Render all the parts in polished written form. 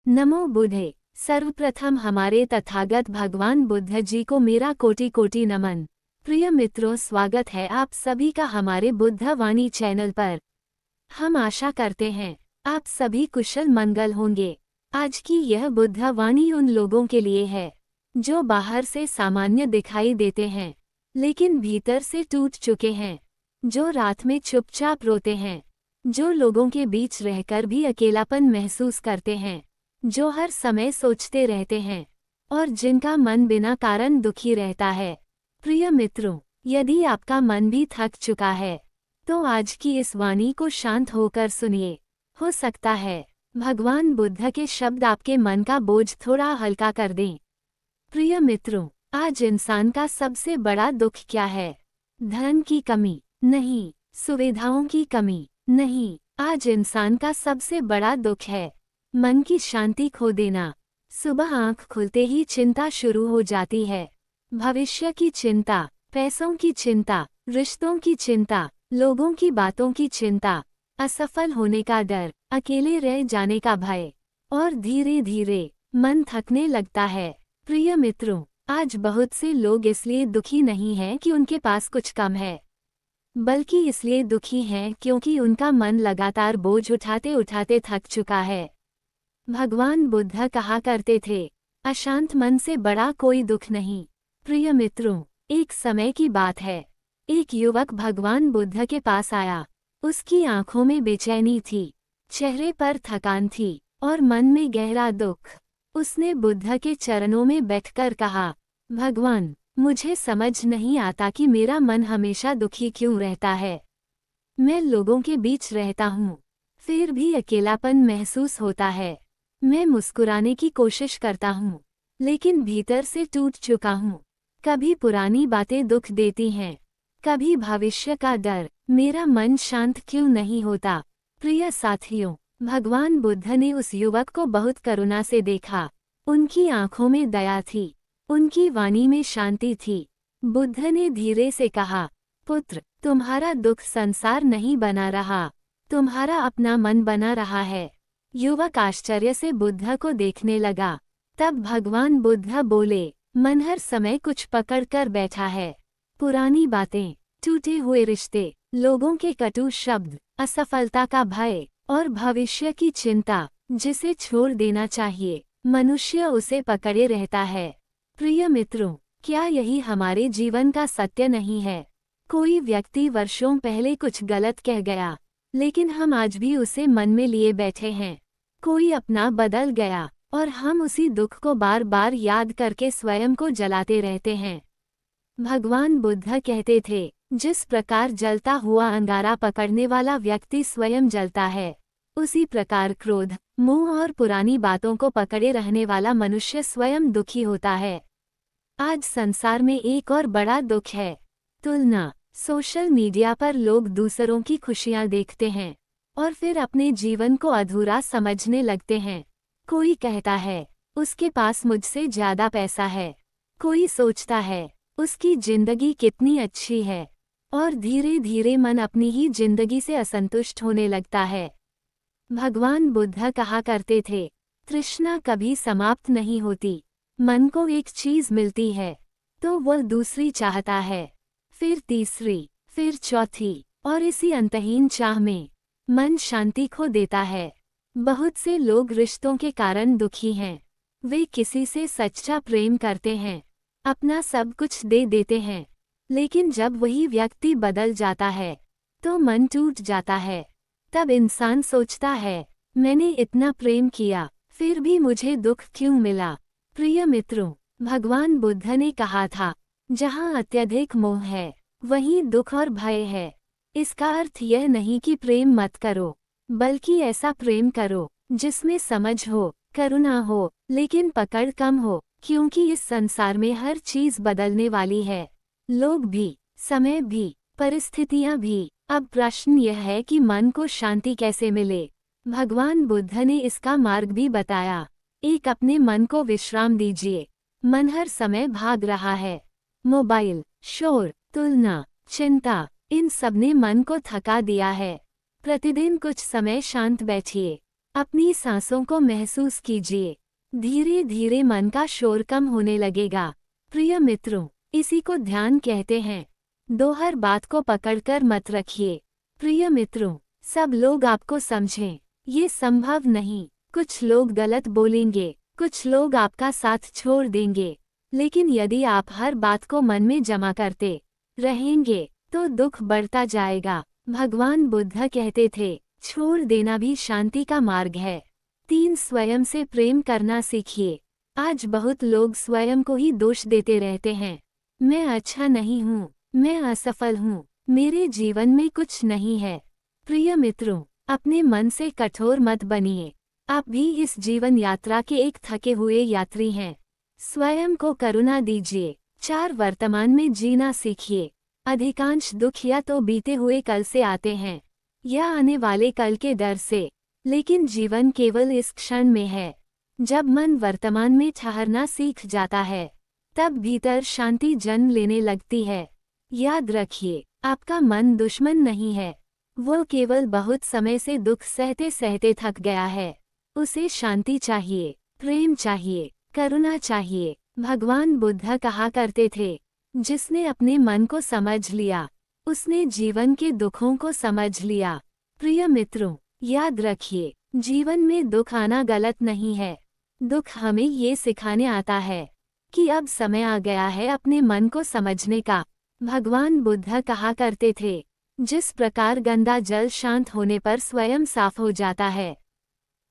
नमो बुद्धे। सर्वप्रथम हमारे तथागत भगवान बुद्ध जी को मेरा कोटि कोटि नमन। प्रिय मित्रों, स्वागत है आप सभी का हमारे बुद्ध वाणी चैनल पर। हम आशा करते हैं आप सभी कुशल मंगल होंगे। आज की यह बुद्ध वाणी उन लोगों के लिए है जो बाहर से सामान्य दिखाई देते हैं लेकिन भीतर से टूट चुके हैं, जो रात में चुपचाप रोते हैं, जो लोगों के बीच रहकर भी अकेलापन महसूस करते हैं, जो हर समय सोचते रहते हैं और जिनका मन बिना कारण दुखी रहता है। प्रिय मित्रों, यदि आपका मन भी थक चुका है तो आज की इस वाणी को शांत होकर सुनिए। हो सकता है भगवान बुद्ध के शब्द आपके मन का बोझ थोड़ा हल्का कर दें। प्रिय मित्रों, आज इंसान का सबसे बड़ा दुख क्या है? धन की कमी नहीं, सुविधाओं की कमी नहीं, आज इंसान का सबसे बड़ा दुख है मन की शांति खो देना। सुबह आंख खुलते ही चिंता शुरू हो जाती है। भविष्य की चिंता, पैसों की चिंता, रिश्तों की चिंता, लोगों की बातों की चिंता, असफल होने का डर, अकेले रह जाने का भय, और धीरे धीरे मन थकने लगता है। प्रिय मित्रों, आज बहुत से लोग इसलिए दुखी नहीं हैं कि उनके पास कुछ कम है, बल्कि इसलिए दुखी हैं क्योंकि उनका मन लगातार बोझ उठाते उठाते थक चुका है। भगवान बुद्ध कहा करते थे, अशांत मन से बड़ा कोई दुख नहीं। प्रिय मित्रों, एक समय की बात है, एक युवक भगवान बुद्ध के पास आया। उसकी आंखों में बेचैनी थी, चेहरे पर थकान थी और मन में गहरा दुख। उसने बुद्ध के चरणों में बैठकर कहा, भगवान, मुझे समझ नहीं आता कि मेरा मन हमेशा दुखी क्यों रहता है। मैं लोगों के बीच रहता हूँ, फिर भी अकेलापन महसूस होता है। मैं मुस्कुराने की कोशिश करता हूँ, लेकिन भीतर से टूट चुका हूँ। कभी पुरानी बातें दुख देती हैं, कभी भविष्य का डर। मेरा मन शांत क्यों नहीं होता? प्रिय साथियों, भगवान बुद्ध ने उस युवक को बहुत करुणा से देखा। उनकी आंखों में दया थी, उनकी वाणी में शांति थी। बुद्ध ने धीरे से कहा, पुत्र, तुम्हारा दुख संसार नहीं बना रहा, तुम्हारा अपना मन बना रहा है। युवक आश्चर्य से बुद्ध को देखने लगा। तब भगवान बुद्ध बोले, मन हर समय कुछ पकड़ कर बैठा है। पुरानी बातें, टूटे हुए रिश्ते, लोगों के कटु शब्द, असफलता का भय और भविष्य की चिंता, जिसे छोड़ देना चाहिए, मनुष्य उसे पकड़े रहता है। प्रिय मित्रों, क्या यही हमारे जीवन का सत्य नहीं है? कोई व्यक्ति वर्षों पहले कुछ गलत कह गया, लेकिन हम आज भी उसे मन में लिए बैठे हैं। कोई अपना बदल गया और हम उसी दुख को बार बार याद करके स्वयं को जलाते रहते हैं। भगवान बुद्ध कहते थे, जिस प्रकार जलता हुआ अंगारा पकड़ने वाला व्यक्ति स्वयं जलता है, उसी प्रकार क्रोध, मोह और पुरानी बातों को पकड़े रहने वाला मनुष्य स्वयं दुखी होता है। आज संसार में एक और बड़ा दुख है, तुलना। सोशल मीडिया पर लोग दूसरों की खुशियां देखते हैं और फिर अपने जीवन को अधूरा समझने लगते हैं। कोई कहता है, उसके पास मुझसे ज्यादा पैसा है। कोई सोचता है, उसकी जिंदगी कितनी अच्छी है, और धीरे धीरे मन अपनी ही जिंदगी से असंतुष्ट होने लगता है। भगवान बुद्ध कहा करते थे, तृष्णा कभी समाप्त नहीं होती। मन को एक चीज मिलती है तो वह दूसरी चाहता है, फिर तीसरी, फिर चौथी, और इसी अंतहीन चाह में मन शांति खो देता है। बहुत से लोग रिश्तों के कारण दुखी हैं। वे किसी से सच्चा प्रेम करते हैं, अपना सब कुछ दे देते हैं, लेकिन जब वही व्यक्ति बदल जाता है तो मन टूट जाता है। तब इंसान सोचता है, मैंने इतना प्रेम किया, फिर भी मुझे दुख क्यों मिला? प्रिय मित्रों, भगवान बुद्ध ने कहा था, जहाँ अत्यधिक मोह है, वहीं दुख और भय है। इसका अर्थ यह नहीं कि प्रेम मत करो, बल्कि ऐसा प्रेम करो जिसमें समझ हो, करुणा हो, लेकिन पकड़ कम हो, क्योंकि इस संसार में हर चीज बदलने वाली है। लोग भी, समय भी, परिस्थितियां भी। अब प्रश्न यह है कि मन को शांति कैसे मिले। भगवान बुद्ध ने इसका मार्ग भी बताया। एक, अपने मन को विश्राम दीजिए। मन हर समय भाग रहा है। मोबाइल, शोर, तुलना, चिंता, इन सब ने मन को थका दिया है। प्रतिदिन कुछ समय शांत बैठिए, अपनी सांसों को महसूस कीजिए। धीरे धीरे मन का शोर कम होने लगेगा। प्रिय मित्रों, इसी को ध्यान कहते हैं। दो हर बात को पकड़कर मत रखिए। प्रिय मित्रों, सब लोग आपको समझें, ये संभव नहीं। कुछ लोग गलत बोलेंगे, कुछ लोग आपका साथ छोड़ देंगे, लेकिन यदि आप हर बात को मन में जमा करते रहेंगे तो दुख बढ़ता जाएगा। भगवान बुद्ध कहते थे, छोड़ देना भी शांति का मार्ग है। 3 स्वयं से प्रेम करना सीखिए। आज बहुत लोग स्वयं को ही दोष देते रहते हैं। मैं अच्छा नहीं हूँ, मैं असफल हूँ, मेरे जीवन में कुछ नहीं है। प्रिय मित्रों, अपने मन से कठोर मत बनिए। आप भी इस जीवन यात्रा के एक थके हुए यात्री हैं। स्वयं को करुणा दीजिए। 4 वर्तमान में जीना सीखिए। अधिकांश दुख या तो बीते हुए कल से आते हैं या आने वाले कल के डर से, लेकिन जीवन केवल इस क्षण में है। जब मन वर्तमान में ठहरना सीख जाता है, तब भीतर शांति जन्म लेने लगती है। याद रखिए, आपका मन दुश्मन नहीं है, वो केवल बहुत समय से दुख सहते सहते थक गया है। उसे शांति चाहिए, प्रेम चाहिए, करुणा चाहिए। भगवान बुद्ध कहा करते थे, जिसने अपने मन को समझ लिया, उसने जीवन के दुखों को समझ लिया। प्रिय मित्रों, याद रखिए, जीवन में दुख आना गलत नहीं है। दुख हमें ये सिखाने आता है कि अब समय आ गया है अपने मन को समझने का। भगवान बुद्ध कहा करते थे, जिस प्रकार गंदा जल शांत होने पर स्वयं साफ हो जाता है,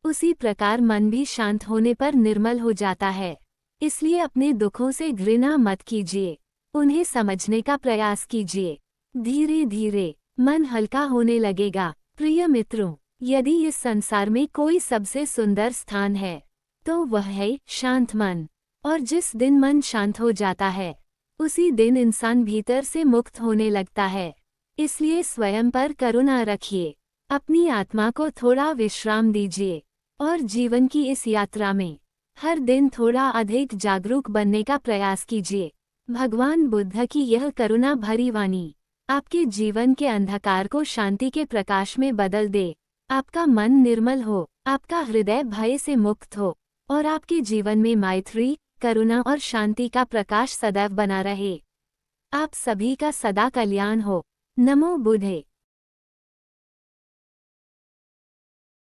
उसी प्रकार मन भी शांत होने पर निर्मल हो जाता है। इसलिए अपने दुखों से घृणा मत कीजिए, उन्हें समझने का प्रयास कीजिए। धीरे धीरे मन हल्का होने लगेगा। प्रिय मित्रों, यदि इस संसार में कोई सबसे सुंदर स्थान है, तो वह है शांत मन। और जिस दिन मन शांत हो जाता है, उसी दिन इंसान भीतर से मुक्त होने लगता है। इसलिए स्वयं पर करुणा रखिए, अपनी आत्मा को थोड़ा विश्राम दीजिए और जीवन की इस यात्रा में हर दिन थोड़ा अधिक जागरूक बनने का प्रयास कीजिए। भगवान बुद्ध की यह करुणा भरी वाणी आपके जीवन के अंधकार को शांति के प्रकाश में बदल दे। आपका मन निर्मल हो, आपका हृदय भय से मुक्त हो और आपके जीवन में मैत्री, करुणा और शांति का प्रकाश सदैव बना रहे। आप सभी का सदा कल्याण हो। नमो बुद्धे।